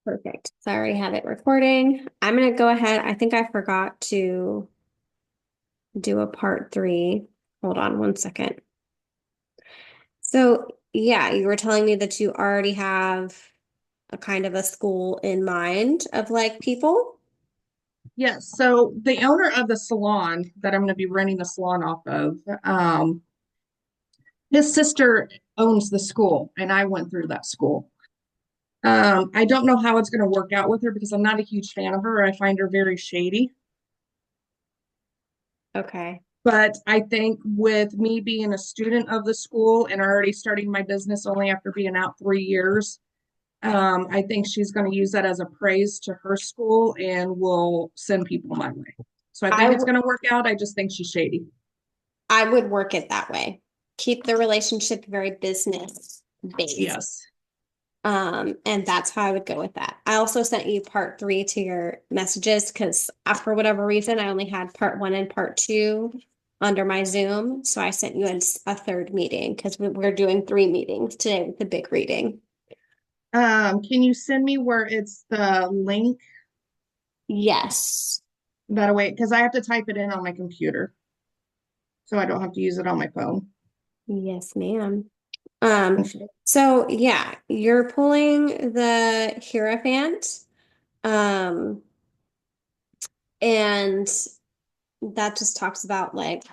Perfect. So I already have it recording. I'm going to go ahead. I think I forgot to do a part three. Hold on one second. So, yeah, you were telling me that you already have a kind of a school in mind of like people. Yes. So the owner of the salon that I'm going to be renting the salon off of, his sister owns the school, and I went through that school. I don't know how it's going to work out with her because I'm not a huge fan of her. I find her very shady. Okay. But I think with me being a student of the school and already starting my business only after being out 3 years, I think she's going to use that as a praise to her school and will send people my way. So I I think it's w going to work out. I just think she's shady. I would work it that way. Keep the relationship very business based. Yes. And that's how I would go with that. I also sent you part three to your messages because for whatever reason, I only had part one and part two under my Zoom. So I sent you a third meeting because we're doing three meetings today with the big reading. Can you send me where it's the link Yes. that way? Because I have to type it in on my computer, so I don't have to use it on my phone. Yes, ma'am. Um, Okay. so yeah, you're pulling the Hierophant. Um, and that just talks about like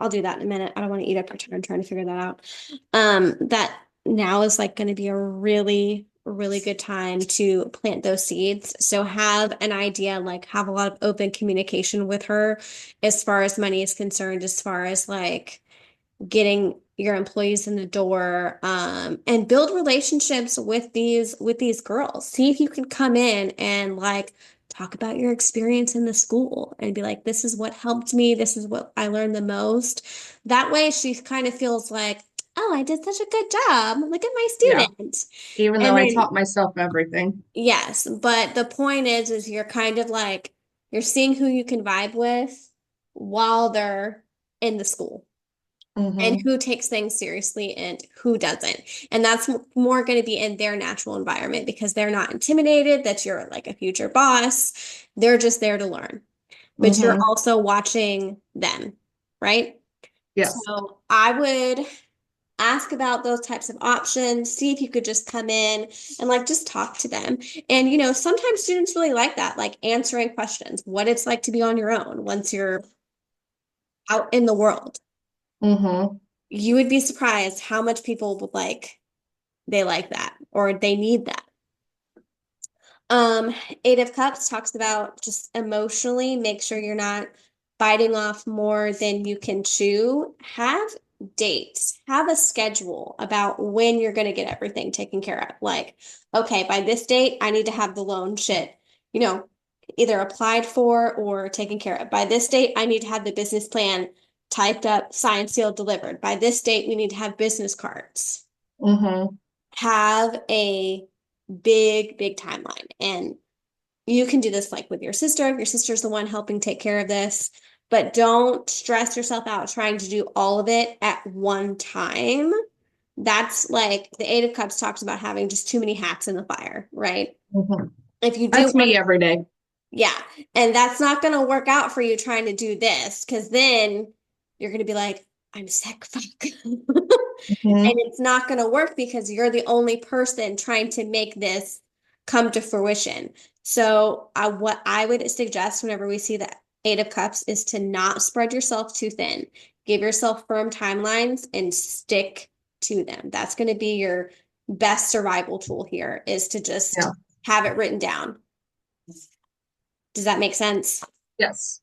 I'll do that in a minute. I don't want to eat up your time trying to figure that out. That now is like going to be a really, really good time to plant those seeds. So have an idea, like have a lot of open communication with her as far as money is concerned, as far as like getting your employees in the door, and build relationships with these girls. See if you can come in and like talk about your experience in the school and be like, this is what helped me, this is what I learned the most. That way she kind of feels like, oh, I did such a good job, look at my Yeah. student. Even though And I then taught myself everything. yes, but the point is you're kind of like you're seeing who you can vibe with while they're in the school and Mm-hmm. who takes things seriously and who doesn't. And that's more going to be in their natural environment because they're not intimidated that you're like a future boss. They're just there to learn, but you're Mm-hmm. also watching them, right? Yes. So I would ask about those types of options, see if you could just come in and like just talk to them. And sometimes students really like that, like answering questions, what it's like to be on your own once you're out in the world. Mm-hmm. You would be surprised how much people would like they like that or they need that. Um, Eight of Cups talks about just emotionally make sure you're not biting off more than you can chew. Have dates, have a schedule about when you're going to get everything taken care of. Like, okay, by this date, I need to have the loan shit, you know, either applied for or taken care of. By this date, I need to have the business plan typed up, signed, sealed, delivered. By this date, we need to have business cards. Mm-hmm. Have a big timeline. And you can do this like with your sister if your sister's the one helping take care of this, but don't stress yourself out trying to do all of it at one time. That's like the Eight of Cups talks about having just too many hats in the fire, right? Mm-hmm. If you do That's one, me every day. yeah, and that's not going to work out for you trying to do this because then you're going to be like, I'm sick, fuck. And Mm-hmm. it's not going to work because you're the only person trying to make this come to fruition. So, what I would suggest whenever we see the Eight of Cups is to not spread yourself too thin. Give yourself firm timelines and stick to them. That's going to be your best survival tool here is to just Yeah. have it written down. Does that make sense? Yes.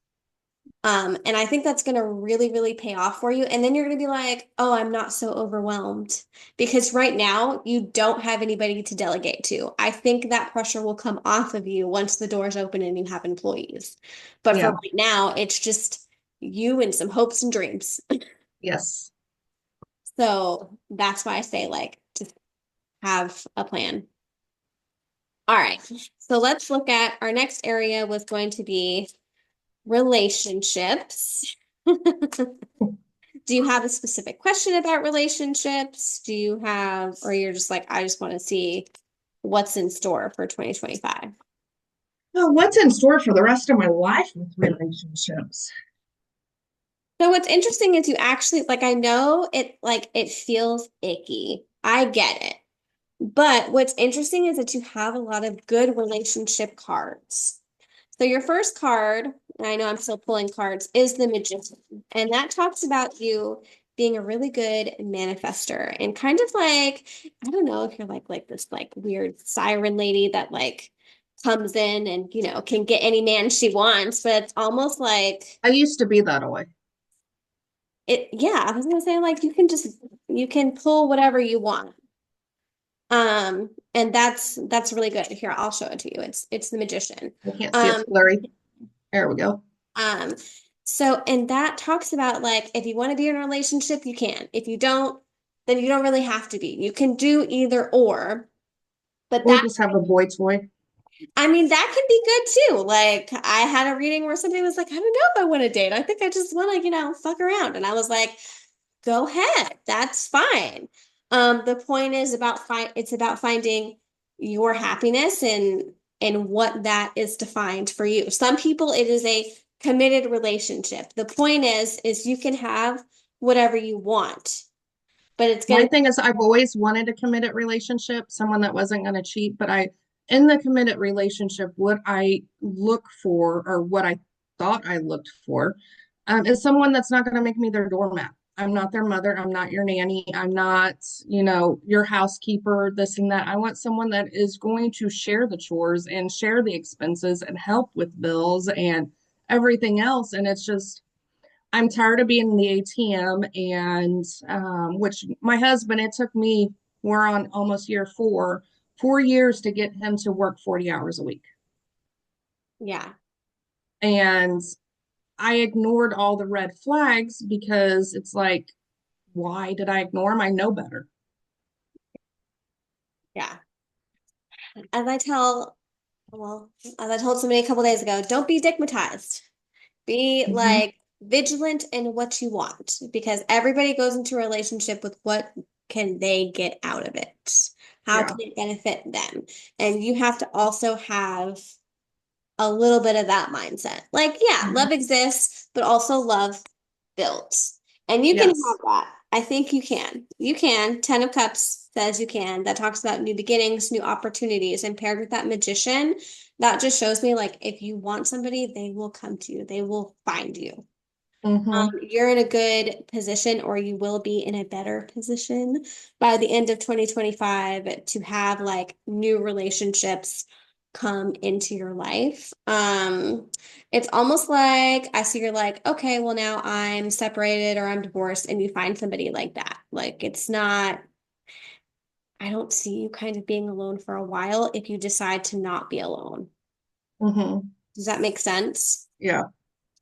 And I think that's going to really, really pay off for you. And then you're going to be like, oh, I'm not so overwhelmed. Because right now, you don't have anybody to delegate to. I think that pressure will come off of you once the doors open and you have employees. But for Yeah. right now, it's just you and some hopes and dreams. Yes. So that's why I say, like, just have a plan. All right. So let's look at our next area was going to be relationships. Do you have a specific question about relationships? Do you have, or you're just like, I just want to see what's in store for 2025. Well, what's in store for the rest of my life with relationships? So what's interesting is you actually like I know it like it feels icky. I get it. But what's interesting is that you have a lot of good relationship cards. So your first card, and I know I'm still pulling cards, is the Magician. And that talks about you being a really good manifester and kind of like, I don't know if you're like this like weird siren lady that like comes in and, can get any man she wants, but it's almost like I used to be that way. yeah, I was gonna say like you can pull whatever you want. And that's really good. Here, I'll show it to you. It's the Magician. I can't see, it's Um, blurry. There we go. um, so and that talks about like if you want to be in a relationship, you can. If you don't, then you don't really have to be. You can do either or. But Or that just have a boy toy. I mean, that can be good too. Like I had a reading where somebody was like, I don't know if I want to date. I think I just want to, fuck around. And I was like, go ahead. That's fine. The point is it's about finding your happiness and what that is defined for you. Some people it is a committed relationship. The point is you can have whatever you want, but it's My gonna thing is, I've always wanted a committed relationship, someone that wasn't going to cheat. But in the committed relationship, what I look for, or what I thought I looked for, is someone that's not going to make me their doormat. I'm not their mother. I'm not your nanny. I'm not, your housekeeper, this and that. I want someone that is going to share the chores and share the expenses and help with bills and everything else. And it's just, I'm tired of being in the ATM, and which my husband, it took me, we're on almost year 4 years to get him to work 40 hours a week. yeah, And I ignored all the red flags because it's like, why did I ignore them? I know better. yeah. As I tell, well, as I told somebody a couple days ago, don't be digmatized. Be Mhm. like vigilant in what you want because everybody goes into a relationship with what can they get out of it? How Yeah. can it benefit them? And you have to also have a little bit of that mindset. Like, yeah, Mhm. love exists, but also love builds. And you can have Yes. that. I think you can. You can. Ten of Cups says you can. That talks about new beginnings, new opportunities. And paired with that Magician, that just shows me like if you want somebody, they will come to you. They will find you. Hmm. You're in a good position, or you will be in a better position by the end of 2025 to have like new relationships come into your life. It's almost like I see you're like, okay, well now I'm separated or I'm divorced, and you find somebody like that. Like it's not, I don't see you kind of being alone for a while if you decide to not be alone. Hmm. Does that make sense? Yeah.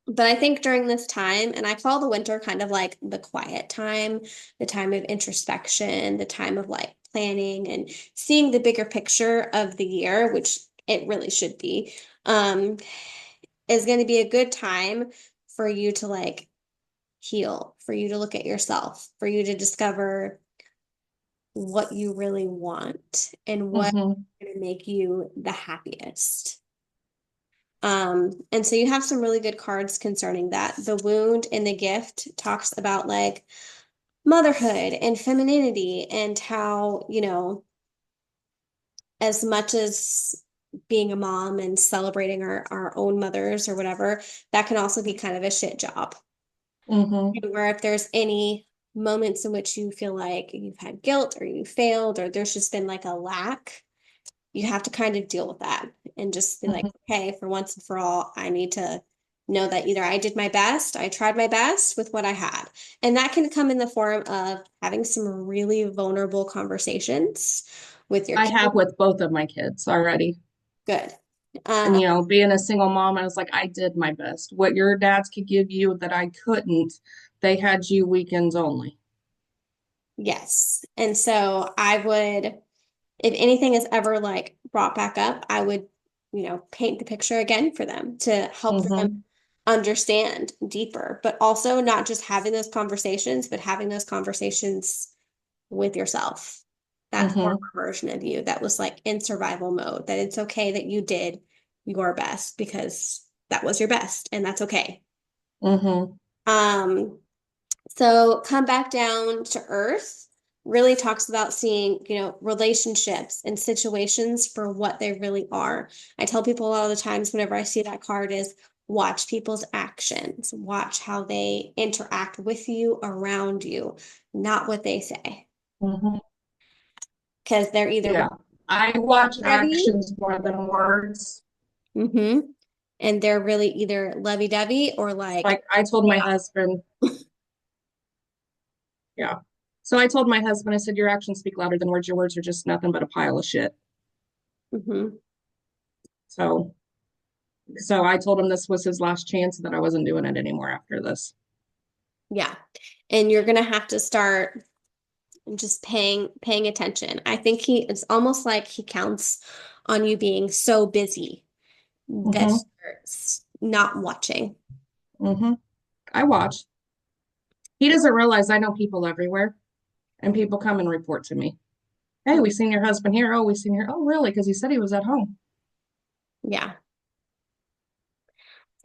But I think during this time, and I call the winter kind of like the quiet time, the time of introspection, the time of like planning and seeing the bigger picture of the year, which it really should be, um, is going to be a good time for you to like heal, for you to look at yourself, for you to discover what you really want and what's Hmm. going to make you the happiest. And so you have some really good cards concerning that. The Wound and the Gift talks about like motherhood and femininity and how, as much as being a mom and celebrating our own mothers or whatever, that can also be kind of a shit job. Hmm. Where if there's any moments in which you feel like you've had guilt or you failed or there's just been like a lack, you have to kind of deal with that and just be like, Hmm. okay, for once and for all, I need to know that either I did my best, I tried my best with what I had. And that can come in the form of having some really vulnerable conversations with your I kids. have with both of my kids already. Good. And, Um, being a single mom, I was like, I did my best. What your dads could give you that I couldn't, they had you weekends only. yes. And so I would, if anything is ever like brought back up, I would, paint the picture again for them to help them Hmm. understand deeper, but also not just having those conversations, but having those conversations with yourself. that former Mm-hmm. version of you that was like in survival mode, that it's okay that you did your best because that was your best and that's okay. Mm-hmm. Um, so come back down to earth really talks about seeing, relationships and situations for what they really are. I tell people a lot of the times whenever I see that card is watch people's actions, watch how they interact with you, around you, not what they say. Mm-hmm. Because they're either Yeah. I watch heavy, actions more than words. mm-hmm, and they're really either lovey-dovey or like, Like I told my husband, yeah. So I told my husband, I said, your actions speak louder than words. Your words are just nothing but a pile of shit. mm-hmm, So, so I told him this was his last chance and that I wasn't doing it anymore after this. yeah. And you're gonna have to start just paying attention. I think it's almost like he counts on you being so busy that Mm-hmm. you're not watching. Mm-hmm. I watch. He doesn't realize I know people everywhere and people come and report to me. Hey, we seen your husband here. Oh, we seen your, oh, really? Because he said he was at home. Yeah.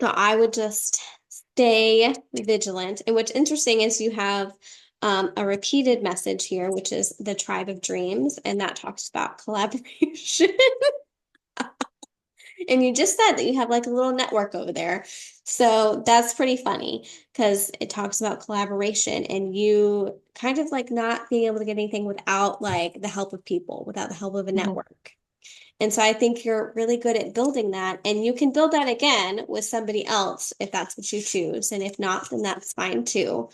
So I would just stay vigilant. And what's interesting is you have a repeated message here, which is the tribe of dreams, and that talks about collaboration. And you just said that you have like a little network over there. So that's pretty funny because it talks about collaboration and you kind of like not being able to get anything without like the help of people, without the help of a Mm-hmm. network. And so I think you're really good at building that. And you can build that again with somebody else if that's what you choose. And if not, then that's fine too.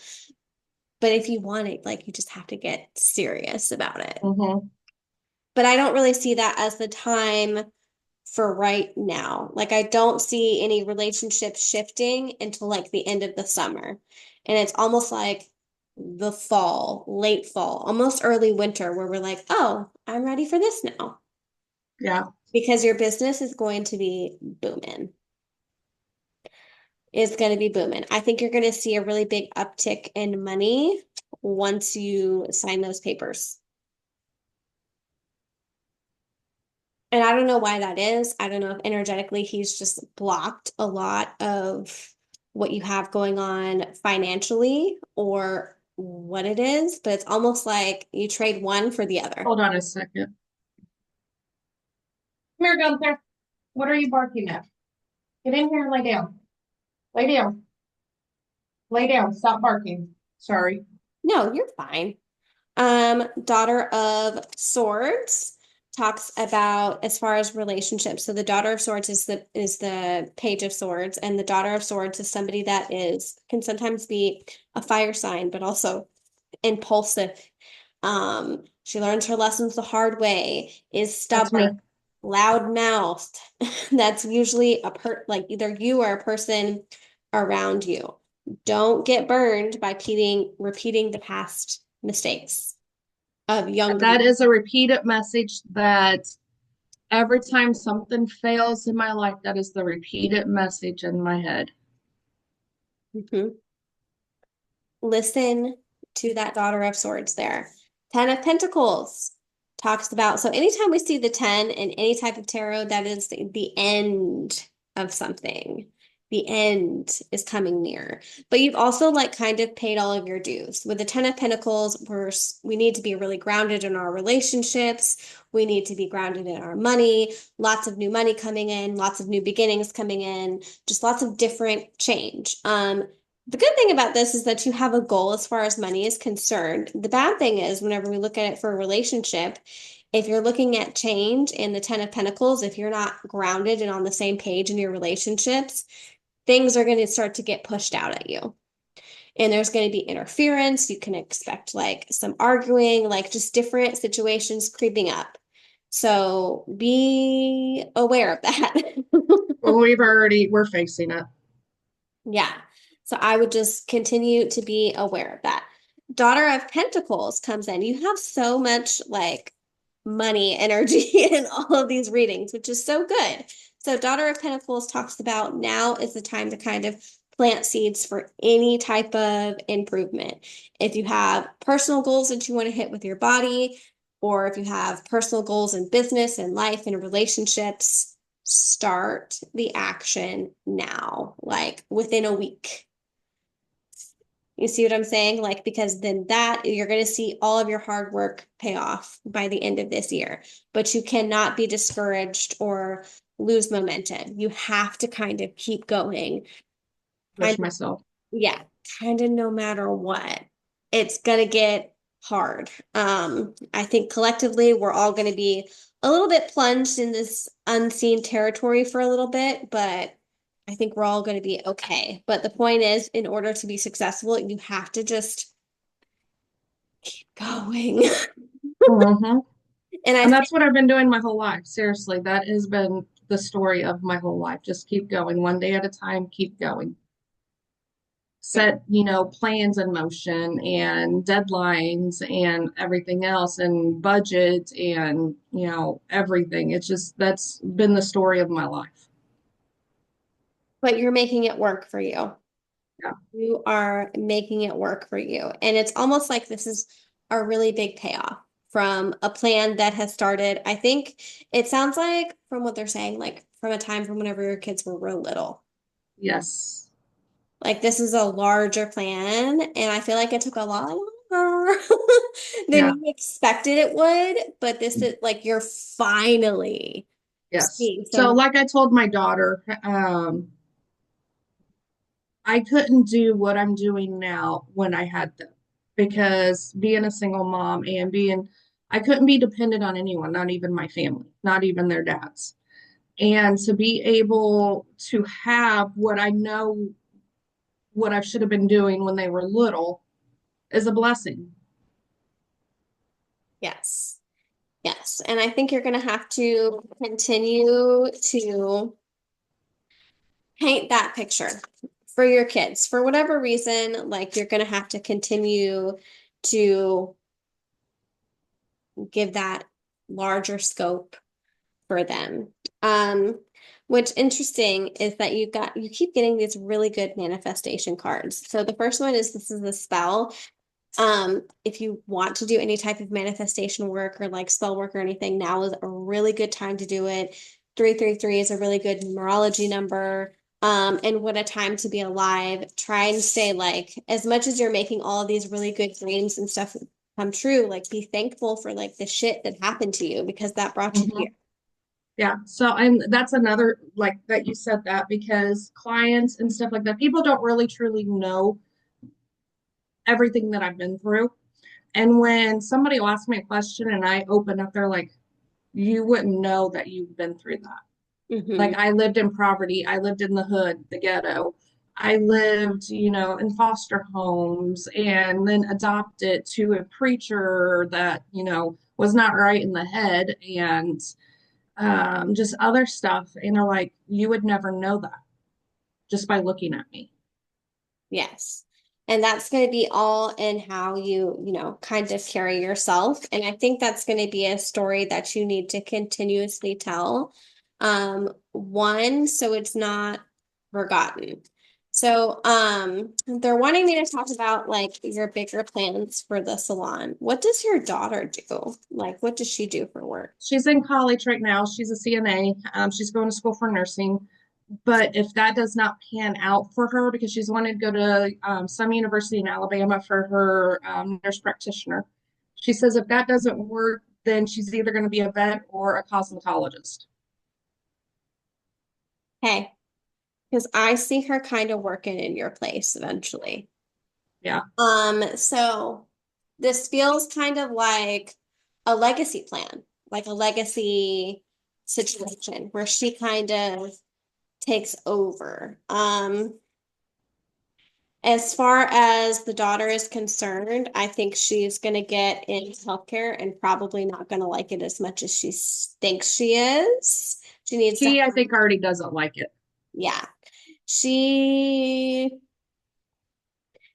But if you want it, like you just have to get serious about it. Mm-hmm. But I don't really see that as the time for right now. Like I don't see any relationship shifting until like the end of the summer. And it's almost like the fall, late fall, almost early winter where we're like, "Oh, I'm ready for this now." Yeah. Because your business is going to be booming. Is going to be booming. I think you're going to see a really big uptick in money once you sign those papers. And I don't know why that is. I don't know if energetically he's just blocked a lot of what you have going on financially or what it is, but it's almost like you trade one for the other. Hold on a second. Come here, Gunther. What are you barking at? Get in here and lay down. Lay down. Lay down. Stop barking. Sorry. No, you're fine. Daughter of Swords talks about as far as relationships. So the Daughter of Swords is the Page of Swords, and the Daughter of Swords is somebody that can sometimes be a fire sign, but also impulsive. She learns her lessons the hard way, is That's stubborn, me. loud-mouthed. That's usually like either you or a person around you. Don't get burned by repeating the past mistakes of younger. That is a repeated message that every time something fails in my life, that is the repeated message in my head. Mhm. Listen to that Daughter of Swords there. Ten of Pentacles talks about, so anytime we see the 10 in any type of tarot, that is the end of something. The end is coming near. But you've also like kind of paid all of your dues. With the 10 of Pentacles, we need to be really grounded in our relationships. We need to be grounded in our money, lots of new money coming in, lots of new beginnings coming in, just lots of different change. The good thing about this is that you have a goal as far as money is concerned. The bad thing is, whenever we look at it for a relationship, if you're looking at change in the 10 of Pentacles, if you're not grounded and on the same page in your relationships, things are going to start to get pushed out at you. And there's going to be interference. You can expect like some arguing, like just different situations creeping up. So be aware of that. Well, we're facing it. Yeah. So I would just continue to be aware of that. Daughter of Pentacles comes in. You have so much like money energy in all of these readings, which is so good. So Daughter of Pentacles talks about now is the time to kind of plant seeds for any type of improvement. If you have personal goals that you want to hit with your body, or if you have personal goals in business and life and relationships, start the action now, like within a week. You see what I'm saying? Like, because then that you're going to see all of your hard work pay off by the end of this year. But you cannot be discouraged or lose momentum. You have to kind of keep going. Push Kind myself. yeah, kind of no matter what. It's gonna get hard. I think collectively we're all gonna be a little bit plunged in this unseen territory for a little bit, but I think we're all gonna be okay. But the point is, in order to be successful, you have to just keep going. Mhm. And I And think that's what I've been doing my whole life. Seriously, that has been the story of my whole life. Just keep going, one day at a time, keep going. Set, plans in motion and deadlines and everything else and budget and, everything. It's just that's been the story of my life. but you're making it work for you. Yeah. You are making it work for you. And it's almost like this is a really big payoff from a plan that has started. I think it sounds like from what they're saying, like from a time from whenever your kids were real little. Yes. Like this is a larger plan, and I feel like it took a lot longer than Yeah. you expected it would. But this is like you're finally Yes. seeing So some. like I told my daughter, I couldn't do what I'm doing now when I had them because being a single mom and I couldn't be dependent on anyone, not even my family, not even their dads. And to be able to have what I know, what I should have been doing when they were little is a blessing. Yes. Yes. And I think you're going to have to continue to paint that picture for your kids for whatever reason. Like you're going to have to continue to give that larger scope for them. What's interesting is that you keep getting these really good manifestation cards. So the first one is this is a spell. If you want to do any type of manifestation work or like spell work or anything, now is a really good time to do it. 333 is a really good numerology number. And what a time to be alive. Try and stay like, as much as you're making all of these really good dreams and stuff come true, like be thankful for like the shit that happened to you because that brought you here. Mhm. Yeah. So, and that's another, like that you said that because clients and stuff like that, people don't really truly know everything that I've been through. And when somebody will ask me a question and I open up, they're like, you wouldn't know that you've been through that. Hmm. Like I lived in poverty, I lived in the hood, the ghetto. I lived, in foster homes and then adopted to a preacher that, was not right in the head and just other stuff. And they're like, you would never know that just by looking at me. Yes. And that's going to be all in how you kind of carry yourself. And I think that's going to be a story that you need to continuously tell. One, so it's not forgotten. So, they're wanting me to talk about like your bigger plans for the salon. What does your daughter do? Like, what does she do for work? She's in college right now. She's a CNA. She's going to school for nursing. But if that does not pan out for her, because she's wanted to go to some university in Alabama for her nurse practitioner, she says if that doesn't work, then she's either going to be a vet or a cosmetologist. Hey, because I see her kind of working in your place eventually. Yeah. So this feels kind of like a legacy plan, like a legacy situation where she kind of takes over. As far as the daughter is concerned, I think she's going to get into healthcare and probably not going to like it as much as she thinks she is. She needs to, She, I think, already doesn't like it. yeah. She,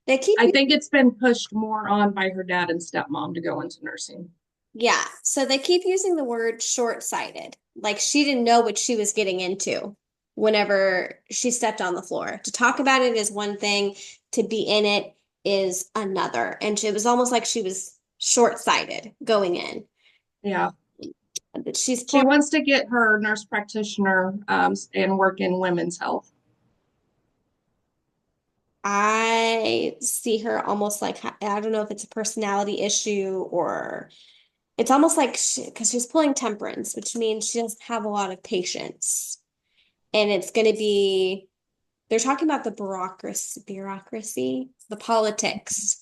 they keep I think it's been pushed more on by her dad and stepmom to go into nursing. Yeah, so they keep using the word short-sighted. Like she didn't know what she was getting into whenever she stepped on the floor. To talk about it is one thing, to be in it is another. And it was almost like she was short-sighted going in. Yeah. But she's She pulling. wants to get her nurse practitioner and work in women's health. I see her almost like, I don't know if it's a personality issue or it's almost like because she's pulling temperance, which means she doesn't have a lot of patience. And it's going to be, they're talking about the bureaucracy, the politics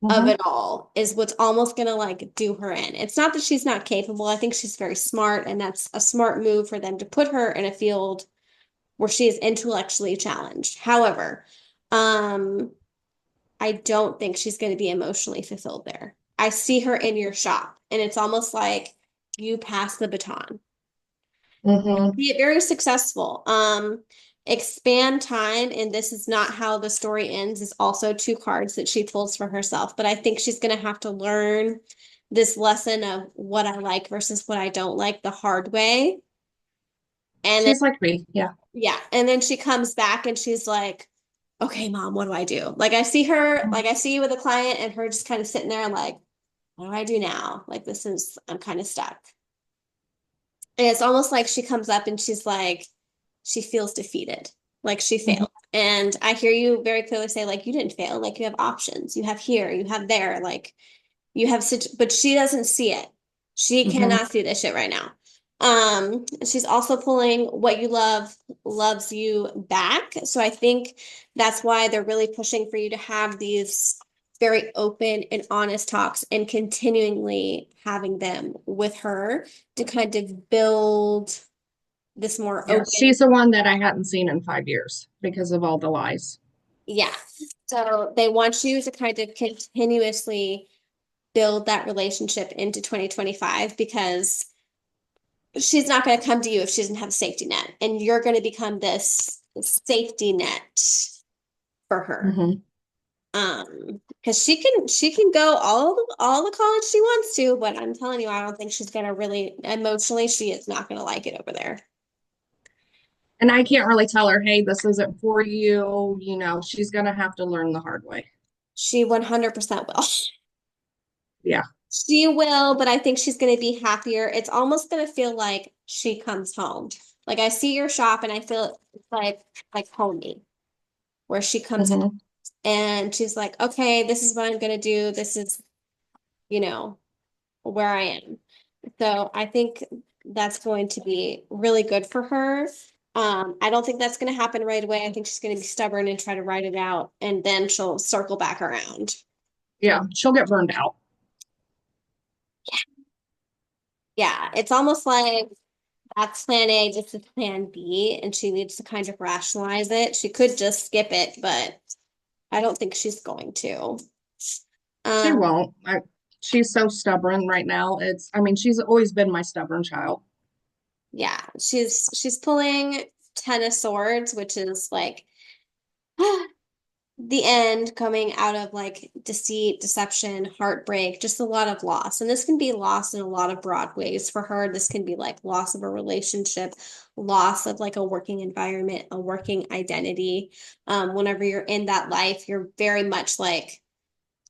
of Hmm. it all is what's almost going to like do her in. It's not that she's not capable. I think she's very smart, and that's a smart move for them to put her in a field where she is intellectually challenged. However, um, I don't think she's going to be emotionally fulfilled there. I see her in your shop, and it's almost like you pass the baton. Hmm. Be very successful. Expand time, and this is not how the story ends, is also two cards that she pulls for herself. But I think she's going to have to learn this lesson of what I like versus what I don't like the hard way. And then, She's like me. Yeah. yeah, and then she comes back and she's like, okay, mom, what do I do? Like I see her, like I see you with a client and her just kind of sitting there like, what do I do now? Like this is, I'm kind of stuck. And it's almost like she comes up and she's like, she feels defeated, like she Hmm. failed. And I hear you very clearly say, like, you didn't fail, like you have options. You have here, you have there, like you have such, but she doesn't see it. She Hmm. cannot see this shit right now. She's also pulling what you love loves you back. So I think that's why they're really pushing for you to have these very open and honest talks and continually having them with her to kind of build this more Yeah. open. She's the one that I hadn't seen in 5 years because of all the lies. Yeah. So they want you to kind of continuously build that relationship into 2025 because she's not going to come to you if she doesn't have a safety net. And you're going to become this safety net for her. Hmm. Because she can go all the college she wants to, but I'm telling you, I don't think she's gonna really emotionally, she is not gonna like it over there. And I can't really tell her, hey, this isn't for you. She's going to have to learn the hard way. She 100% will. Yeah. She will, but I think she's going to be happier. It's almost going to feel like she comes home. Like I see your shop and I feel it's like homey, where she comes home Hmm. and she's like, okay, this is what I'm going to do. This is, you know, where I am. So I think that's going to be really good for her. I don't think that's going to happen right away. I think she's going to be stubborn and try to write it out, and then she'll circle back around. Yeah. She'll get burned out. Yeah, it's almost like that's plan A, just is plan B, and she needs to kind of rationalize it. She could just skip it, but I don't think she's going to. She Um, won't. She's so stubborn right now. I mean, she's always been my stubborn child. yeah, she's pulling Ten of Swords, which is like the end coming out of like deceit, deception, heartbreak, just a lot of loss. And this can be loss in a lot of broad ways for her. This can be like loss of a relationship, loss of like a working environment, a working identity. Whenever you're in that life, you're very much like,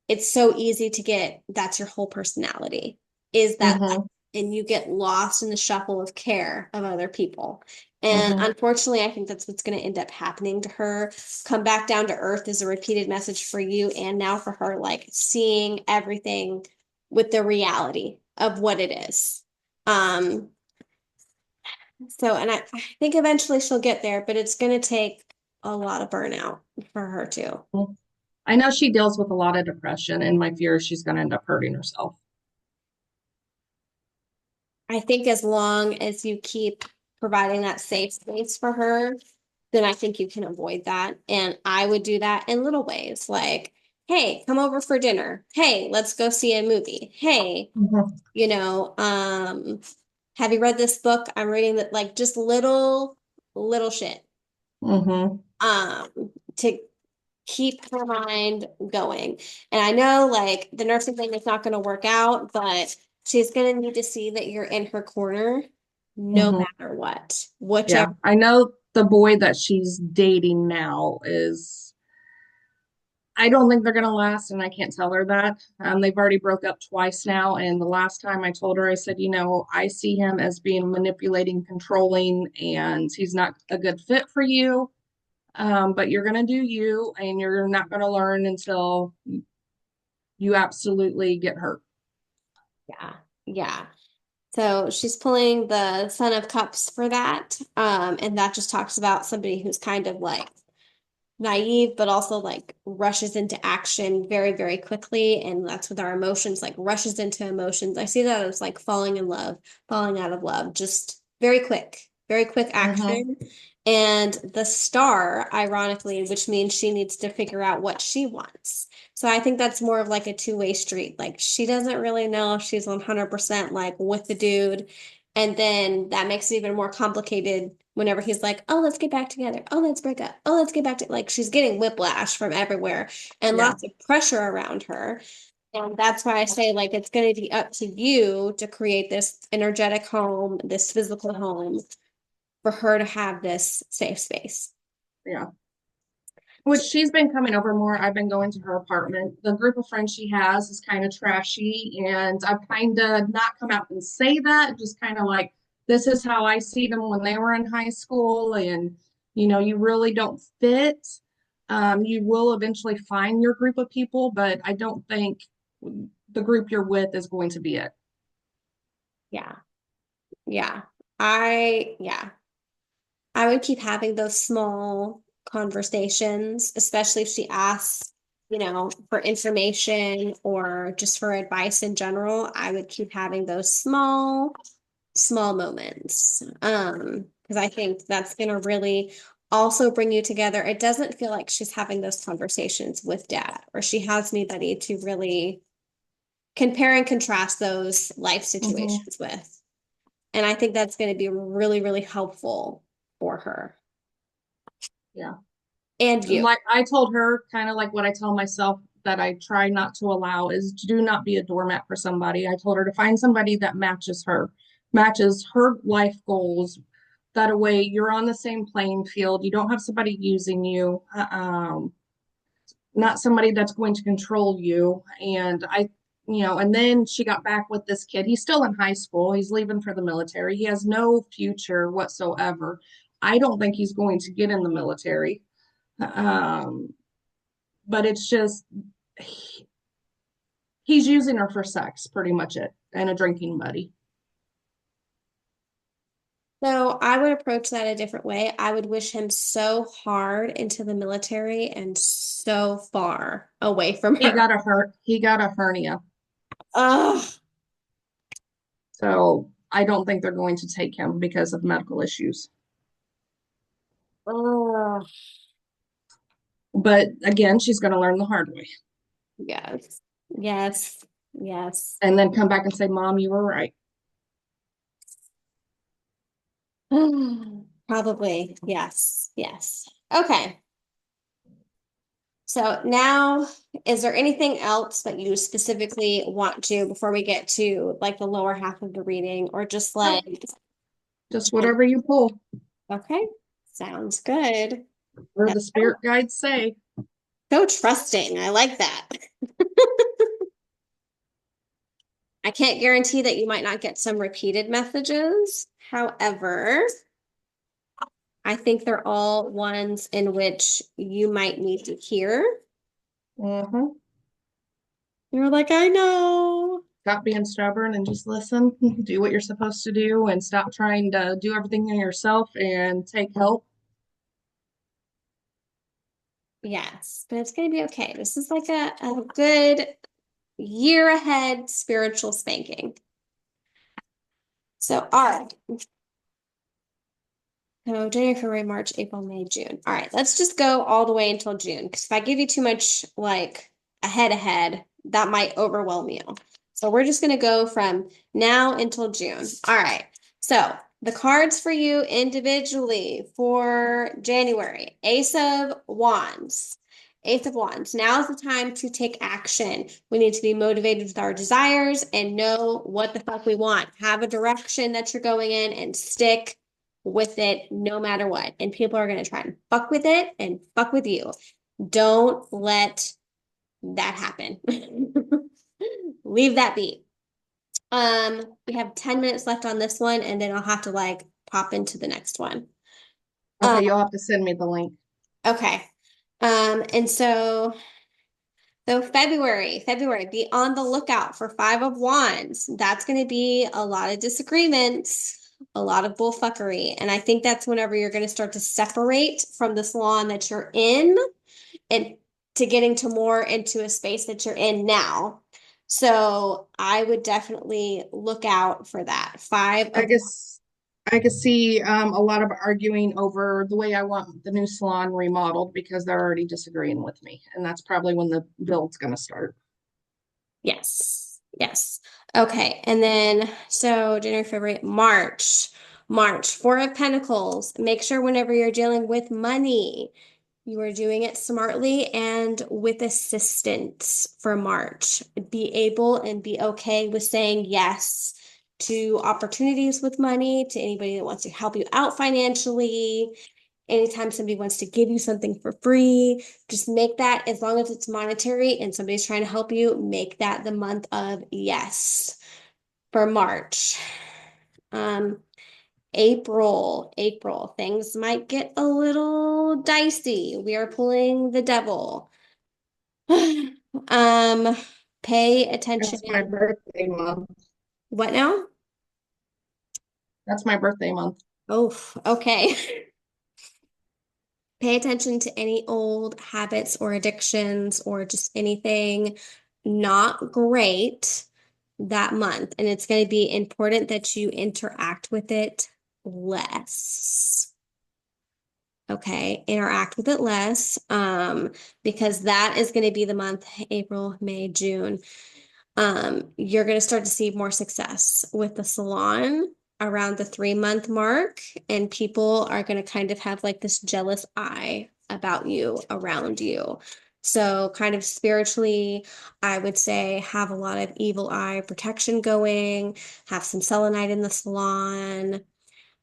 it's so easy to get, that's your whole personality, is that life. Hmm. And you get lost in the shuffle of care of other people. And Hmm. unfortunately, I think that's what's going to end up happening to her. Come back down to earth is a repeated message for you and now for her, like seeing everything with the reality of what it is. Um, and I think eventually she'll get there, but it's going to take a lot of burnout for her too. I know she deals with a lot of depression, and my fear is she's going to end up hurting herself. I think as long as you keep providing that safe space for her, then I think you can avoid that. And I would do that in little ways, like, hey, come over for dinner. Hey, let's go see a movie. Hey, Hmm. you know, have you read this book? I'm reading that, like just little shit. Hmm. To keep her mind going. And I know like the nursing thing is not going to work out, but she's going to need to see that you're in her corner no Hmm. matter what, whichever. Yeah. I know the boy that she's dating now is, I don't think they're gonna last, and I can't tell her that. They've already broke up twice now, and the last time I told her, I said, I see him as being manipulating, controlling, and he's not a good fit for you. But you're gonna do you, and you're not gonna learn until you absolutely get hurt. Yeah. Yeah. So she's pulling the Son of Cups for that. And that just talks about somebody who's kind of like naive, but also like rushes into action very, very quickly. And that's with our emotions, like rushes into emotions. I see that as like falling in love, falling out of love, just very quick Mm-hmm. action. And the star, ironically, which means she needs to figure out what she wants. So I think that's more of like a two-way street. Like she doesn't really know if she's 100% like with the dude. And then that makes it even more complicated whenever he's like, oh, let's get back together. Oh, let's break up. Oh, let's get back to like she's getting whiplash from everywhere and Yeah. lots of pressure around her. And that's why I say like it's going to be up to you to create this energetic home, this physical home for her to have this safe space. Yeah. Which she's been coming over more. I've been going to her apartment. The group of friends she has is kind of trashy, and I've kind of not come out and say that, just kind of like, this is how I see them when they were in high school, and you really don't fit. You will eventually find your group of people, but I don't think the group you're with is going to be it. Yeah. Yeah. Yeah. I would keep having those small conversations, especially if she asks, for information or just for advice in general. I would keep having those small moments. Because I think that's gonna really also bring you together. It doesn't feel like she's having those conversations with dad, or she has anybody to really compare and contrast those life Hmm. situations with. And I think that's going to be really, really helpful for her Yeah. and And you. like I told her, kind of like what I tell myself that I try not to allow is do not be a doormat for somebody. I told her to find somebody that matches her life goals. That way you're on the same playing field. You don't have somebody using you, not somebody that's going to control you. And then she got back with this kid. He's still in high school. He's leaving for the military. He has no future whatsoever. I don't think he's going to get in the military. Um, but it's just he's using her for sex, pretty much it, and a drinking buddy. So I would approach that a different way. I would wish him so hard into the military and so far away from her. He got a hernia. Ugh. So I don't think they're going to take him because of medical issues. Ugh. But again, she's going to learn the hard way Yes. Yes. Yes. and then come back and say, Mom, you were right. Probably. Yes. Yes. Okay. So now, is there anything else that you specifically want to before we get to like the lower half of the reading, or just Nope, like, just whatever you pull, okay, sounds good. or the That's spirit guides say. so trusting. I like that. I can't guarantee that you might not get some repeated messages. However, I think they're all ones in which you might need to hear. Mm-hmm. You're like, I know. Stop being stubborn and just listen. Do what you're supposed to do and stop trying to do everything yourself and take help. Yes, but it's going to be okay. This is like a good year ahead spiritual spanking. So, all right. So, January, February, March, April, May, June. All right, let's just go all the way until June. Because if I give you too much, like ahead, that might overwhelm you. So, we're just going to go from now until June. All right. So, the cards for you individually for January: Ace of Wands. Ace of Wands. Now is the time to take action. We need to be motivated with our desires and know what the fuck we want. Have a direction that you're going in and stick with it no matter what. And people are going to try and fuck with it and fuck with you. Don't let that happen. Leave that be. We have 10 minutes left on this one, and then I'll have to like pop into the next one. Okay, you'll have to send me the link. Okay. And so February, be on the lookout for Five of Wands. That's going to be a lot of disagreements, a lot of bullfuckery. And I think that's whenever you're going to start to separate from the salon that you're in and to getting to more into a space that you're in now. So I would definitely look out for that. Five I of guess I could see a lot of arguing over the way I want the new salon remodeled because they're already disagreeing with me. And that's probably when the build's going to start. Yes. Yes. Okay. And then, so January, February, March, Four of Pentacles. Make sure whenever you're dealing with money, you are doing it smartly and with assistance for March. Be able and be okay with saying yes to opportunities with money, to anybody that wants to help you out financially. Anytime somebody wants to give you something for free, just make that, as long as it's monetary and somebody's trying to help you, make that the month of yes for March. Um, April, things might get a little dicey. We are pulling the devil. Um, pay attention. That's my birthday month. What now? That's my birthday month. Oh, okay. Pay attention to any old habits or addictions or just anything not great that month. And it's going to be important that you interact with it less. Okay, interact with it less, because that is going to be the month, April, May, June. You're going to start to see more success with the salon around the 3 month mark, and people are going to kind of have like this jealous eye about you around you. So, kind of spiritually, I would say have a lot of evil eye protection going, have some selenite in the salon,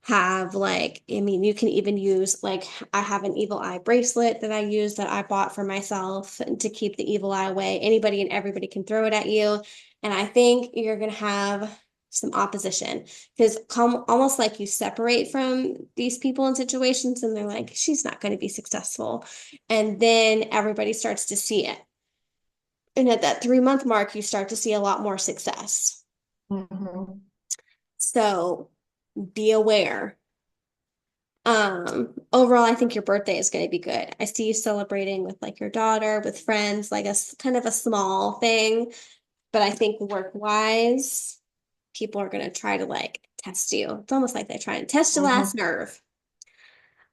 have like, I mean, you can even use like, I have an evil eye bracelet that I use that I bought for myself to keep the evil eye away. Anybody and everybody can throw it at you. And I think you're going to have some opposition because come almost like you separate from these people in situations and they're like, she's not going to be successful. And then everybody starts to see it. And at that 3 month mark, you start to see a lot more success. Mhm. So be aware. Overall, I think your birthday is going to be good. I see you celebrating with like your daughter, with friends, like kind of a small thing. But I think work-wise, people are going to try to like test you. It's almost like they're trying to test your Mhm. last nerve.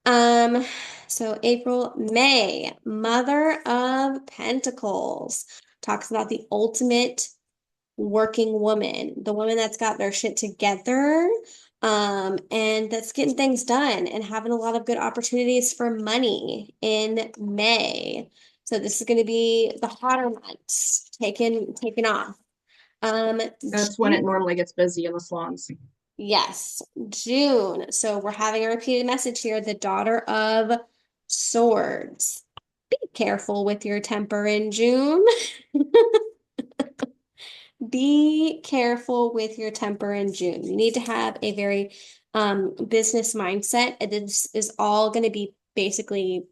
Um, so April, May, Mother of Pentacles talks about the ultimate working woman, the woman that's got their shit together, and that's getting things done and having a lot of good opportunities for money in May. So this is going to be the hotter months taken off. That's when it June, normally gets busy in the salons. yes, June. So we're having a repeated message here, the Daughter of Swords. Be careful with your temper in June. Be careful with your temper in June. You need to have a very business mindset. And this is all going to be basically,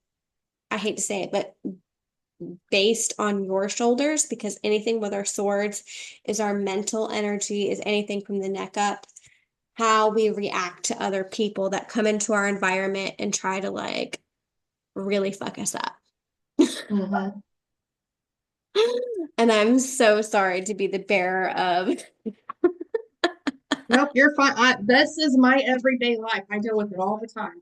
I hate to say it, but based on your shoulders because anything with our swords is our mental energy, is anything from the neck up, how we react to other people that come into our environment and try to like really fuck us up. Mhm. And I'm so sorry to be the bearer of Nope, you're fine. This is my everyday life. I deal with it all the time.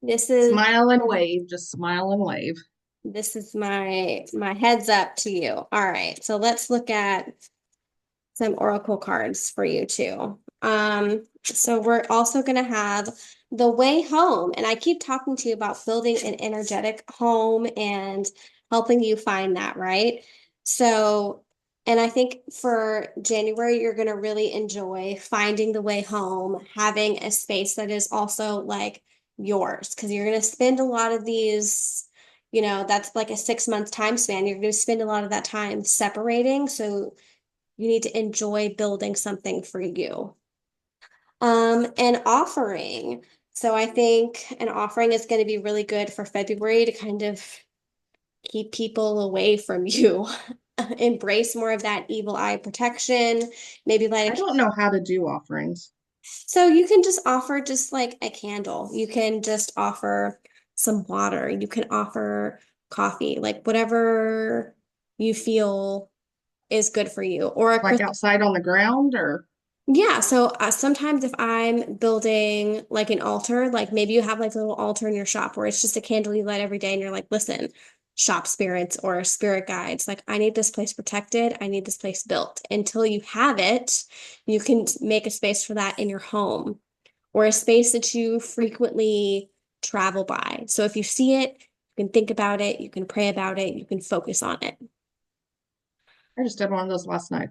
this is Smile and wave, just smile and wave. This is my heads up to you. All right, so let's look at some oracle cards for you too. So we're also going to have the way home, and I keep talking to you about building an energetic home and helping you find that, right? So, and I think for January, you're going to really enjoy finding the way home, having a space that is also like yours, because you're going to spend a lot of these, that's like a 6 month time span. You're going to spend a lot of that time separating. So you need to enjoy building something for you. And offering. So I think an offering is going to be really good for February to kind of keep people away from you. Embrace more of that evil eye protection. Maybe I light a don't know how to do offerings. so you can just offer just like a candle. You can just offer some water. You can offer coffee, like whatever you feel is good for you. Or a Like crystal. outside on the ground or Yeah, so sometimes if I'm building like an altar, like maybe you have like a little altar in your shop where it's just a candle you light every day and you're like, listen, shop spirits or spirit guides, like I need this place protected. I need this place built. Until you have it, you can make a space for that in your home or a space that you frequently travel by. So if you see it, you can think about it, you can pray about it, you can focus on it. I just did one of those last night.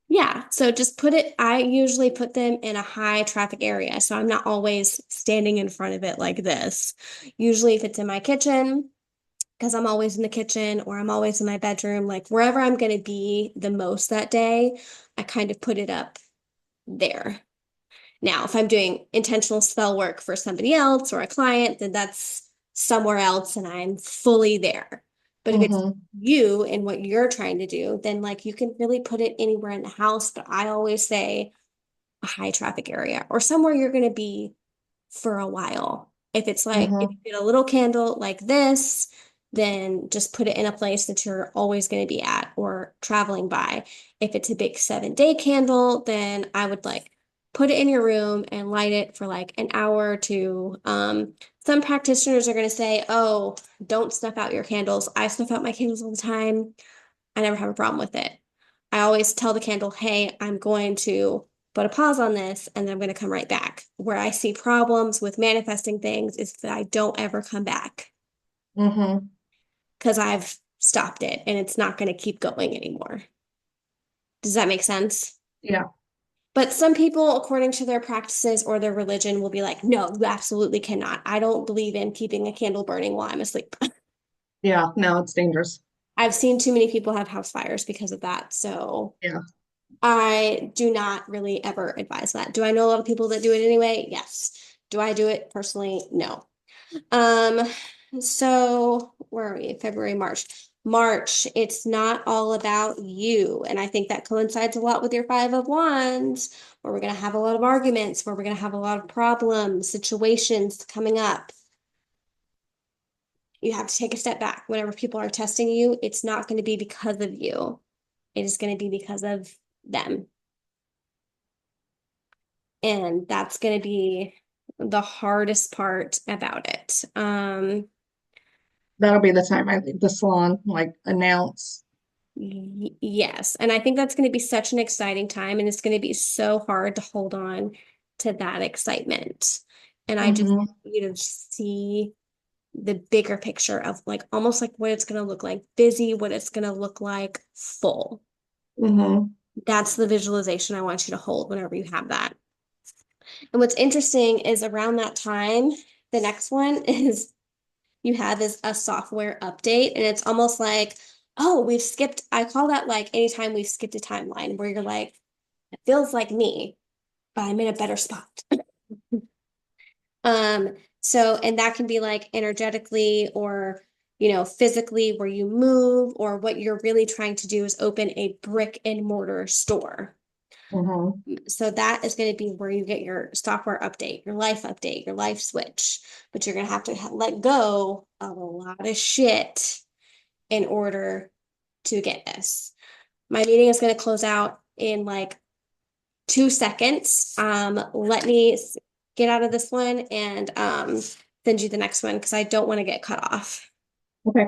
Yeah, so just I usually put them in a high traffic area. So I'm not always standing in front of it like this. Usually if it's in my kitchen, because I'm always in the kitchen or I'm always in my bedroom, like wherever I'm going to be the most that day, I kind of put it up there. Now, if I'm doing intentional spell work for somebody else or a client, then that's somewhere else and I'm fully there. But if it's Mm-hmm. you and what you're trying to do, then like you can really put it anywhere in the house. But I always say a high traffic area or somewhere you're going to be for a while. If it's like, if Mm-hmm. you get a little candle like this, then just put it in a place that you're always going to be at or traveling by. If it's a big 7 day candle, then I would like put it in your room and light it for like an hour or two. Some practitioners are going to say, oh, don't snuff out your candles. I snuff out my candles all the time. I never have a problem with it. I always tell the candle, hey, I'm going to put a pause on this and then I'm going to come right back. Where I see problems with manifesting things is that I don't ever come back Mm-hmm. because I've stopped it and it's not going to keep going anymore. Does that make sense? Yeah. But some people, according to their practices or their religion, will be like, no, you absolutely cannot. I don't believe in keeping a candle burning while I'm asleep. Yeah. No, it's dangerous. I've seen too many people have house fires because of that. So Yeah. I do not really ever advise that. Do I know a lot of people that do it anyway? Yes. Do I do it personally? No. Um, so where are we? February, March. March, it's not all about you. And I think that coincides a lot with your Five of Wands, where we're going to have a lot of arguments, where we're going to have a lot of problems, situations coming up. You have to take a step back. Whenever people are testing you, it's not going to be because of you. It is going to be because of them. And that's going to be the hardest part about it. That'll be the time I leave the salon, like announce. Yes. And I think that's going to be such an exciting time. And it's going to be so hard to hold on to that excitement. And I just Mm-hmm. want you to see the bigger picture of like almost like what it's going to look like busy, what it's going to look like full. Mm-hmm. That's the visualization I want you to hold whenever you have that. And what's interesting is around that time, the next one is you have is a software update. And it's almost like, oh, I call that like anytime we've skipped a timeline where you're like, it feels like me, but I'm in a better spot. So, and that can be like energetically or, physically where you move, or what you're really trying to do is open a brick and mortar store. Mm-hmm. So that is going to be where you get your software update, your life update, your life switch. But you're going to have to let go of a lot of shit in order to get this. My meeting is going to close out in like 2 seconds. Let me get out of this one and send you the next one because I don't want to get cut off. Okay.